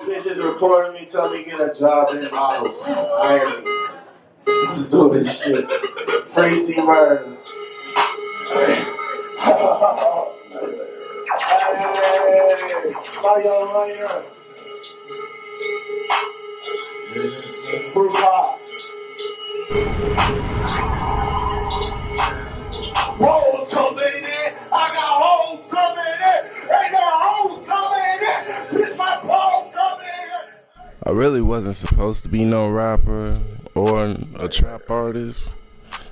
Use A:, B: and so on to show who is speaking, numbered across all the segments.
A: Bitches reporting me, tell me get a job in house. Hire me. Let's do this shit. Freaky murder. Hey, my young lawyer. Who's hot? Hoes coming in. I got hoes coming in. Ain't no hoes coming in. Bitch, my balls coming in. I really wasn't supposed to be no rapper or a trap artist.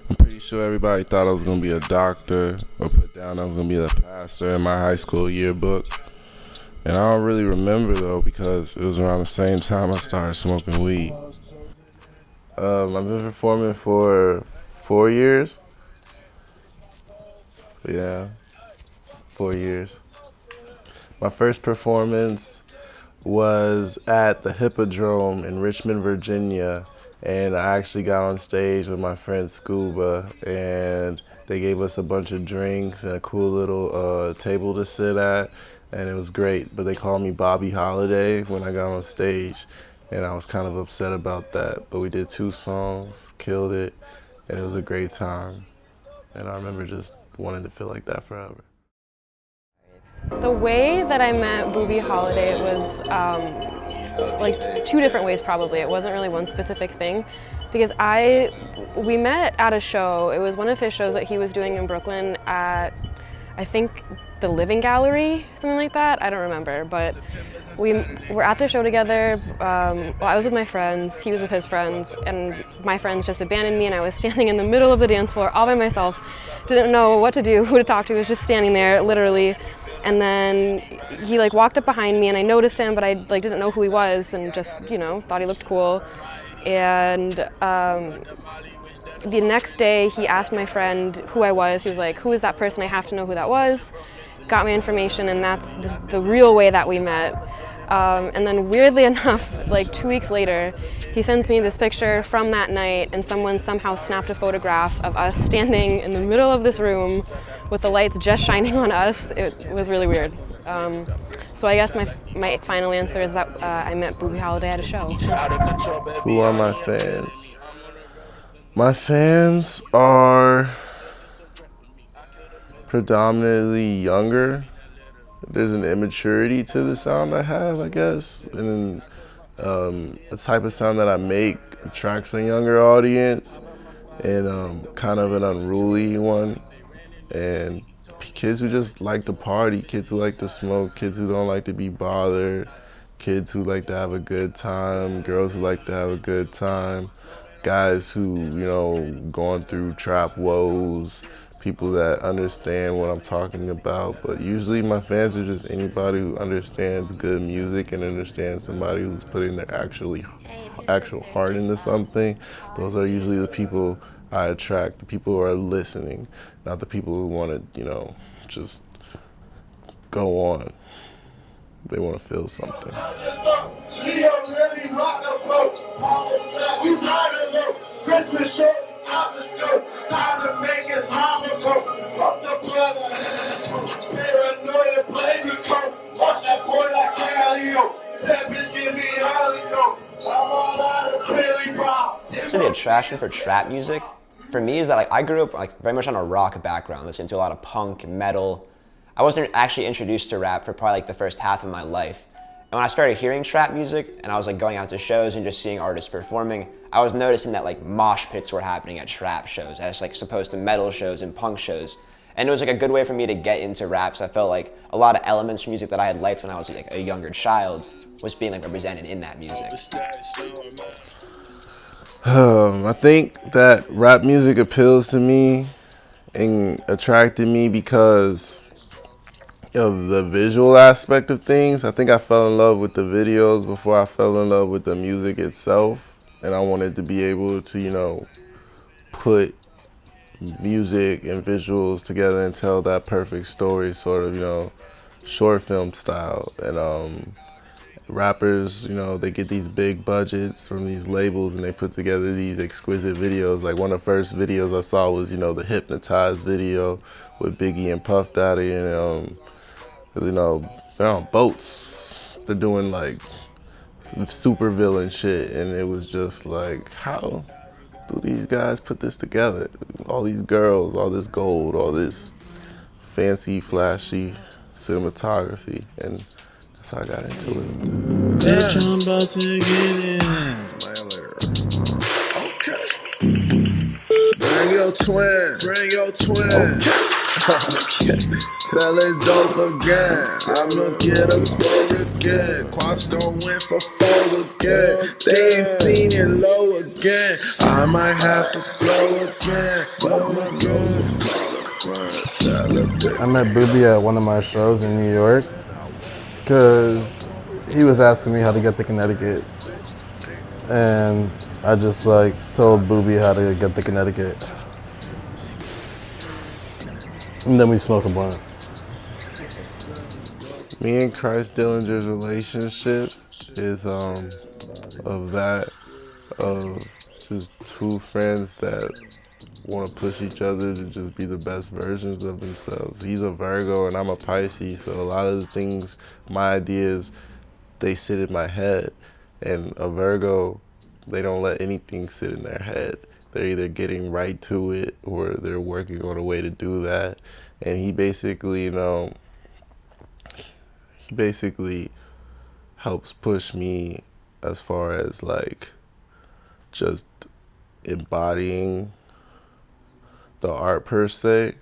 A: I'm pretty sure everybody thought I was going to be a doctor or put down I was going to be a pastor in my high school yearbook. And I don't really remember though because it was around the same time I started smoking weed. I've been performing for 4 years. Yeah, 4 years. My first performance was at the Hippodrome in Richmond, Virginia. And I actually got on stage with my friend Scuba, and they gave us a bunch of drinks and a cool little table to sit at, and it was great. But they called me Boobie Holiday when I got on stage, and I was kind of upset about that. But we did 2 songs, killed it, and it was a great time. And I remember just wanting to feel like that forever.
B: The way that I met Boobie Holiday was like 2 different ways probably. It wasn't really one specific thing because we met at a show. It was one of his shows that he was doing in Brooklyn at, I think, the Living Gallery, something like that. I don't remember, but we were at the show together. Well, I was with my friends, he was with his friends, and my friends just abandoned me and I was standing in the middle of the dance floor all by myself. Didn't know what to do, who to talk to, was just standing there, literally. And then he walked up behind me and I noticed him, but I didn't know who he was and just, thought he looked cool. And the next day he asked my friend who I was. He was like, who is that person? I have to know who that was. Got me information, and that's the real way that we met. And then weirdly enough, 2 weeks later, he sends me this picture from that night, and someone somehow snapped a photograph of us standing in the middle of this room with the lights just shining on us. It was really weird. So I guess my final answer is that I met Boobie Holiday at a show.
A: Who are my fans? My fans are predominantly younger. There's an immaturity to the sound I have, I guess, and the type of sound that I make attracts a younger audience, and kind of an unruly one, and kids who just like to party, kids who like to smoke, kids who don't like to be bothered, kids who like to have a good time, girls who like to have a good time, guys who, going through trap woes, people that understand what I'm talking about. But usually my fans are just anybody who understands good music and understands somebody who's putting their actual heart into something. Those are usually the people I attract, the people who are listening, not the people who want to, just go on. They want to feel something. Christmas show, out the scope, time to make us homophobe. Fuck the blood, paranoia, play the coke. Watch that boy like Calio. That bitch give me Hollywood. I'm all out of clearly pop.
C: So the attraction for trap music, for me, is that I grew up very much on a rock background, listening to a lot of punk, metal. I wasn't actually introduced to rap for probably the first half of my life. And when I started hearing trap music and I was going out to shows and just seeing artists performing, I was noticing that mosh pits were happening at trap shows as opposed to metal shows and punk shows. And it was a good way for me to get into rap. So I felt like a lot of elements from music that I had liked when I was a younger child was being represented in that music.
A: I think that rap music appeals to me and attracted me because of the visual aspect of things. I think I fell in love with the videos before I fell in love with the music itself. And I wanted to be able to, put music and visuals together and tell that perfect story, sort of, short film style. And rappers, they get these big budgets from these labels and they put together these exquisite videos. One of the first videos I saw was, the Hypnotized video with Biggie and Puff Daddy, and they're on boats. They're doing super villain shit, and it was just like, how do these guys put this together? All these girls, all this gold, all this fancy, flashy cinematography, and that's how I got into it.
D: Bitch, I'm about to get it. Okay. Bring your twin. Bring your twin. Okay. Tell it dope again. I'ma get a quote again. Quaps gon' win for 4 again. They ain't seen it low again. I might have to blow again. Fuck my girl.
E: I met Boobie at one of my shows in New York because he was asking me how to get to Connecticut. And I just like told Boobie how to get to Connecticut. And then we smoked a blunt.
A: Me and Christ Dillinger's relationship is of just two friends that want to push each other to just be the best versions of themselves. He's a Virgo and I'm a Pisces, so a lot of the things, my ideas, they sit in my head. And a Virgo, they don't let anything sit in their head. They're either getting right to it or they're working on a way to do that. And he basically, helps push me as far as like just embodying the art per se,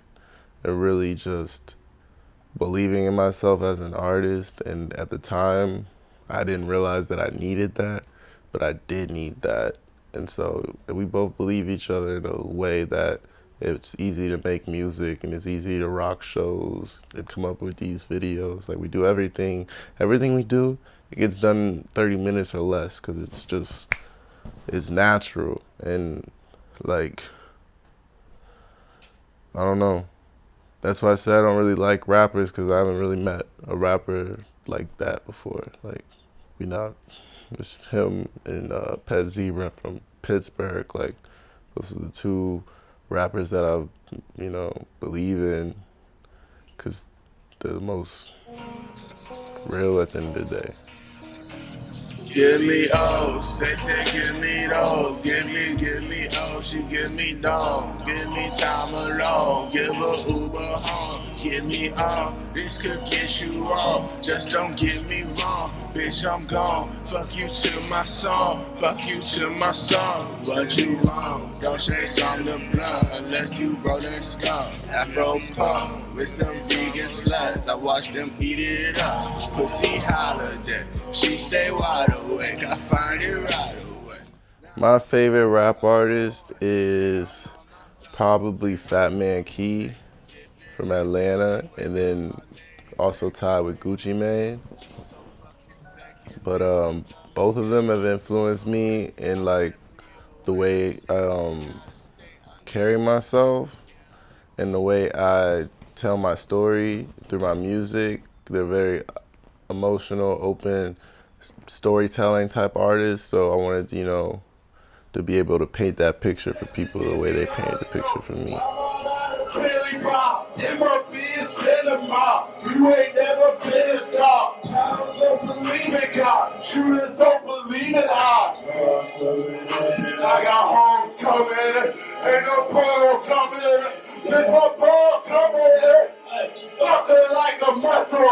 A: and really just believing in myself as an artist. And at the time, I didn't realize that I needed that, but I did need that. And so we both believe each other in a way that it's easy to make music and it's easy to rock shows and come up with these videos. Like we do everything we do, it gets done in 30 minutes or less because it's natural. And like, I don't know. That's why I said I don't really like rappers, because I haven't really met a rapper like that before. Like, it's him and Pet Zebra from Pittsburgh. Like, those are the two rappers that I, believe in, because they're the most real at the end of the day.
D: Give me O's, they say give me those. Give me O's, she give me dome. Give me time alone, give her Uber home. Give me all, this could get you wrong. Just don't get me wrong, bitch, I'm gone. Fuck you to my song, fuck you to my song. What you want? Don't chase on the blunt unless you rolling skull. Afro punk with some vegan sluts. I watch them eat it up. Pussy holiday, she stay wide awake. I find it right away.
A: My favorite rap artist is probably Fat Man Key from Atlanta, and then also tied with Gucci Mane. But both of them have influenced me in like the way I carry myself and the way I tell my story through my music. They're very emotional, open, storytelling type artists. So I wanted, to be able to paint that picture for people the way they painted the picture for me.
D: You ain't never been a dog. I don't believe in God. Shooters don't believe in God. I got homes coming. Ain't no pearl coming. Just my pearl coming. Something like a muscle.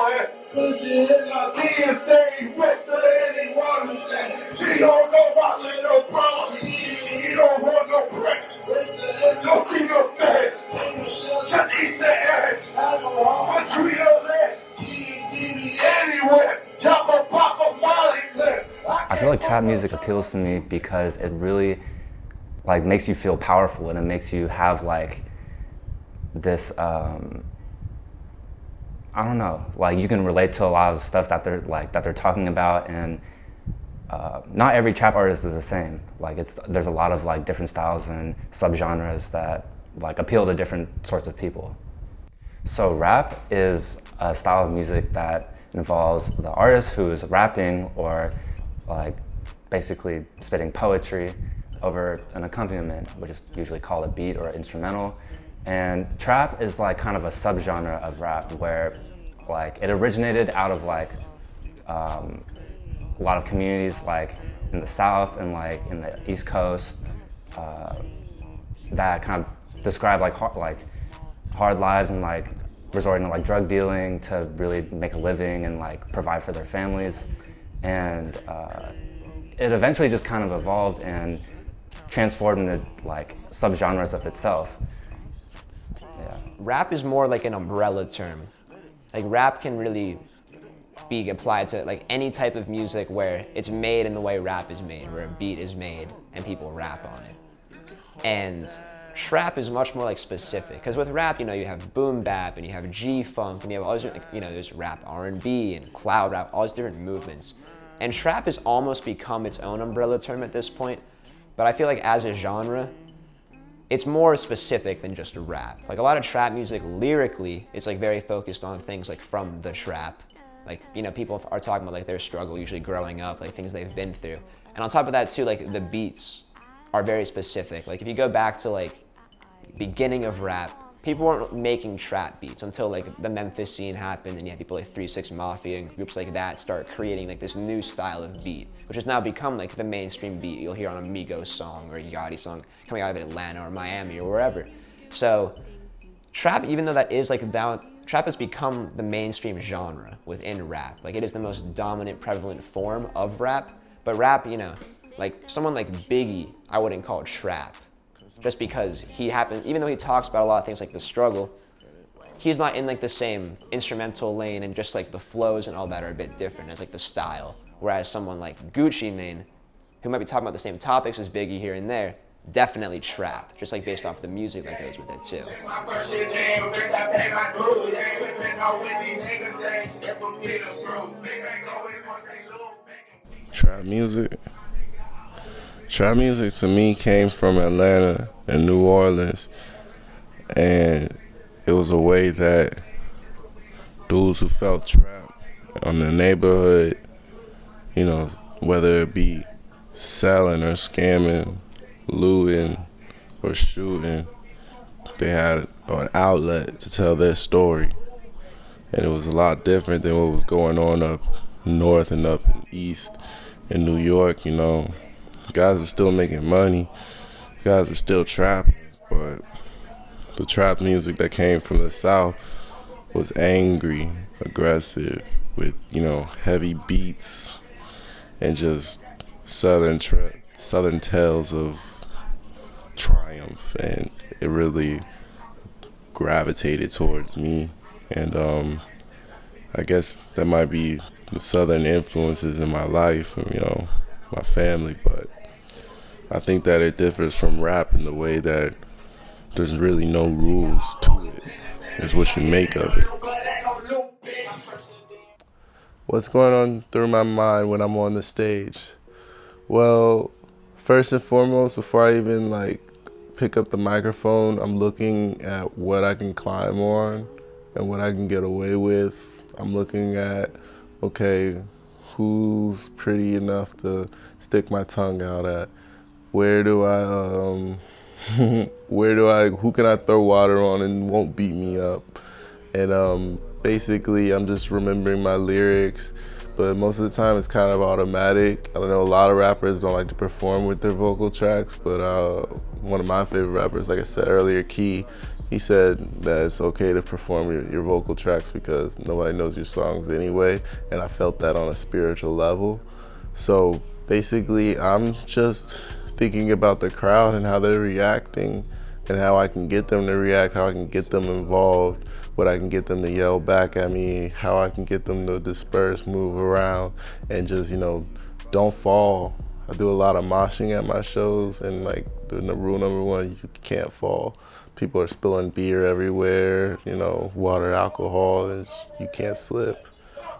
D: Pussy in my DNA. Rest of anyone. He don't know my little problem. He don't want no break. Don't see no face. Just eat the egg. But you your leg. Anywhere. Y'all gon' pop a molly clip.
F: I feel like trap music appeals to me because it really like makes you feel powerful, and it makes you have like this I don't know, like you can relate to a lot of stuff that they're talking about, and not every trap artist is the same. Like there's a lot of like different styles and subgenres that like appeal to different sorts of people. So rap is a style of music that involves the artist who is rapping or like basically spitting poetry over an accompaniment, which is usually called a beat or instrumental. And trap is like kind of a subgenre of rap where like it originated out of like a lot of communities like in the South and like in the East Coast that kind of describe like hard lives and like resorting to like drug dealing to really make a living and like provide for their families. And it eventually just kind of evolved and transformed into like subgenres of itself. Yeah.
C: Rap is more like an umbrella term. Like rap can really be applied to like any type of music where it's made in the way rap is made, where a beat is made and people rap on it. And trap is much more like specific, because with rap, you know, you have boom bap and you have G-funk and you have all these, you know, there's rap R&B and cloud rap, all these different movements. And trap has almost become its own umbrella term at this point, but I feel like as a genre, it's more specific than just rap. Like a lot of trap music lyrically, it's like very focused on things like from the trap. Like, you know, people are talking about like their struggle usually growing up, like things they've been through. And on top of that too, like the beats are very specific. Like if you go back to like beginning of rap, people weren't making trap beats until like the Memphis scene happened, and you had people like 3 6 Mafia and groups like that start creating like this new style of beat, which has now become like the mainstream beat you'll hear on a Migos song or a Yachty song coming out of Atlanta or Miami or wherever. So trap, even though that is like trap has become the mainstream genre within rap. Like it is the most dominant, prevalent form of rap. But rap, you know, like someone like Biggie, I wouldn't call trap. Just because even though he talks about a lot of things like the struggle, he's not in like the same instrumental lane, and just like the flows and all that are a bit different as like the style. Whereas someone like Gucci Mane, who might be talking about the same topics as Biggie here and there, definitely trap, just like based off the music that goes with it too.
A: Trap music. Trap music to me came from Atlanta and New Orleans, and it was a way that dudes who felt trapped on the neighborhood, you know, whether it be selling or scamming, looting or shooting, they had an outlet to tell their story. And it was a lot different than what was going on up north and up east in New York, you know. Guys were still making money, guys were still trapping, but the trap music that came from the South was angry, aggressive, with, you know, heavy beats and just southern tales of triumph, and it really gravitated towards me. And I guess that might be the southern influences in my life, you know, my family, but I think that it differs from rap in the way that there's really no rules to it. It's what you make of it. What's going on through my mind when I'm on the stage? Well, first and foremost, before I even like pick up the microphone, I'm looking at what I can climb on and what I can get away with. I'm looking at, okay, who's pretty enough to stick my tongue out at? Who can I throw water on and won't beat me up? And basically I'm just remembering my lyrics, but most of the time it's kind of automatic. I know a lot of rappers don't like to perform with their vocal tracks, but one of my favorite rappers, like I said earlier, Key, he said that it's okay to perform your vocal tracks because nobody knows your songs anyway, and I felt that on a spiritual level. So basically I'm just thinking about the crowd and how they're reacting and how I can get them to react, how I can get them involved, what I can get them to yell back at me, how I can get them to disperse, move around, and just, you know, don't fall. I do a lot of moshing at my shows, and like the rule number one, you can't fall. People are spilling beer everywhere, you know, water, alcohol, and you can't slip.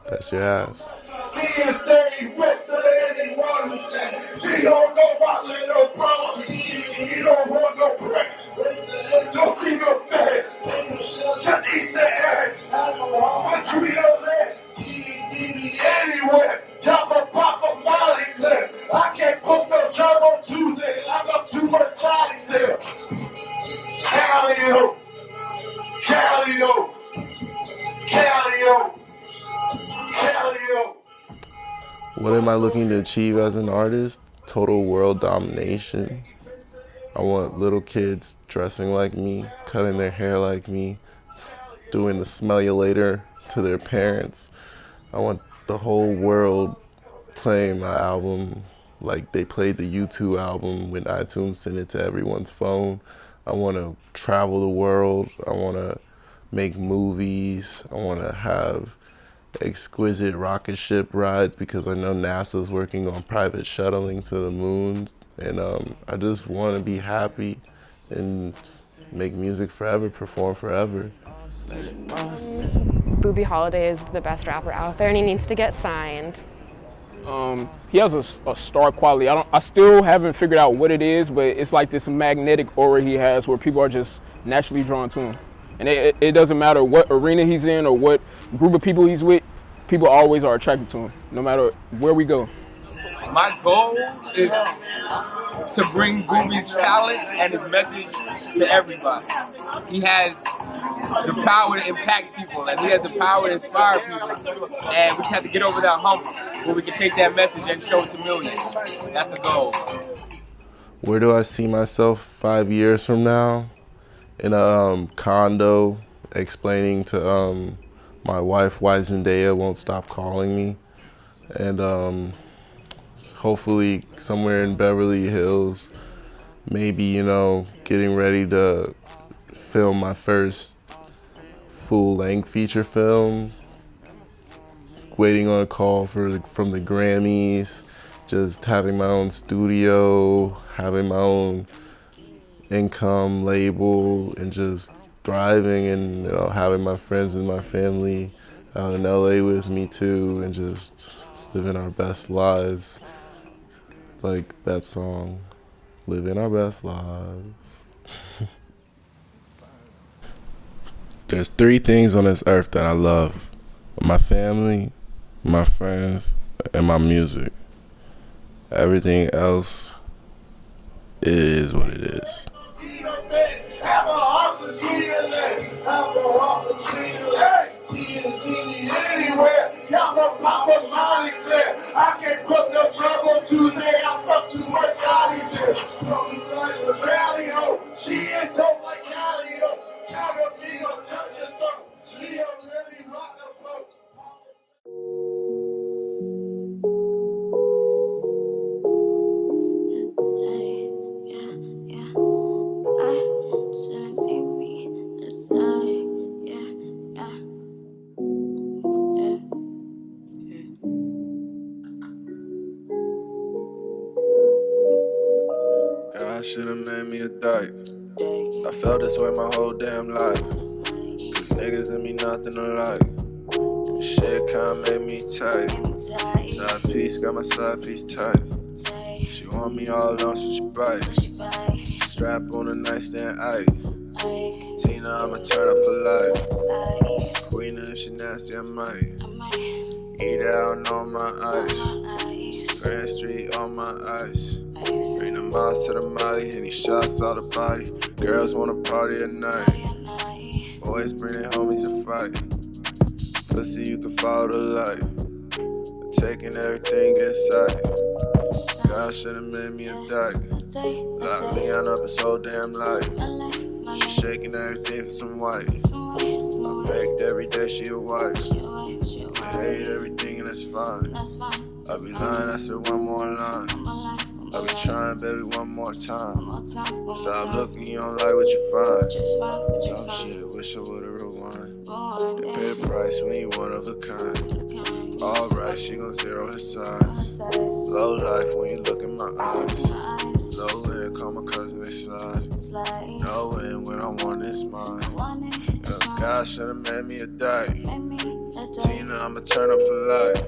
A: That's your ass. He don't know my little brother. He don't want no bread. Don't see no fat. Just eat the ass. But you don't let anywhere. Y'all my papa Molly class. I can't put no job on Tuesday. I got too much body there. Calio. What am I looking to achieve as an artist? Total world domination. I want little kids dressing like me, cutting their hair like me, doing the smell you later to their parents. I want the whole world playing my album like they played the U2 album when iTunes sent it to everyone's phone. I want to travel the world. I want to make movies. I want to have exquisite rocket ship rides because I know NASA's working on private shuttling to the moon. And I just want to be happy and make music forever, perform forever.
B: Boobie Holiday is the best rapper out there and he needs to get signed.
G: He has a star quality. I still haven't figured out what it is, but it's like this magnetic aura he has where people are just naturally drawn to him. And it doesn't matter what arena he's in or what group of people he's with, people always are attracted to him, no matter where we go.
H: My goal is to bring Boobie's talent and his message to everybody. He has the power to impact people, and he has the power to inspire people. And we just have to get over that hump where we can take that message and show it to millions. That's the goal.
A: Where do I see myself 5 years from now? In a condo, explaining to my wife why Zendaya won't stop calling me. And hopefully somewhere in Beverly Hills, maybe, you know, getting ready to film my first full-length feature film, waiting on a call from the Grammys, just having my own studio, having my own income label, and just thriving and, you know, having my friends and my family out in LA with me too, and just living our best lives. Like that song, living our best lives. There's 3 things on this earth that I love: my family, my friends, and my music. Everything else is what it is.
D: I can't put no trouble Tuesday. I fuck too much out of here. Smoking like a valley hoe. She ain't dope like Cali ho. Carol King on touch your throat. Leo really rock the boat. God should've made me a dyke. I felt this way my whole damn life. Cause niggas and me nothing alike. This shit kinda made me tight. Side piece, got my side piece tight. She want me all alone, so she bite. Strap on the nightstand, Ike. Tina, I'ma turn up for life. Queen, if she nasty, I might. Eat out on my ice. Grand Street on my ice. Bring the miles to the molly, any shots out the body. Girls wanna party at night. Boys bring their homies to fight. Pussy, you can follow the light. Taking everything in sight. God should've made me a dyke. Lock me on up his whole damn life. She shaking everything for some wife. I begged every day she a wife. I hate everything and that's fine. I be lying, I said one more line. I be trying, baby, one more time. Stop looking, you don't like what you find. Some shit, wish I would've rewind. They pay the price when you one of a kind. Alright, she gon' zero his size. Low life when you look in my eyes. Low end, call my cousin inside. No end when I want this mine. God should've made me a dyke. Tina, I'ma turn up for life.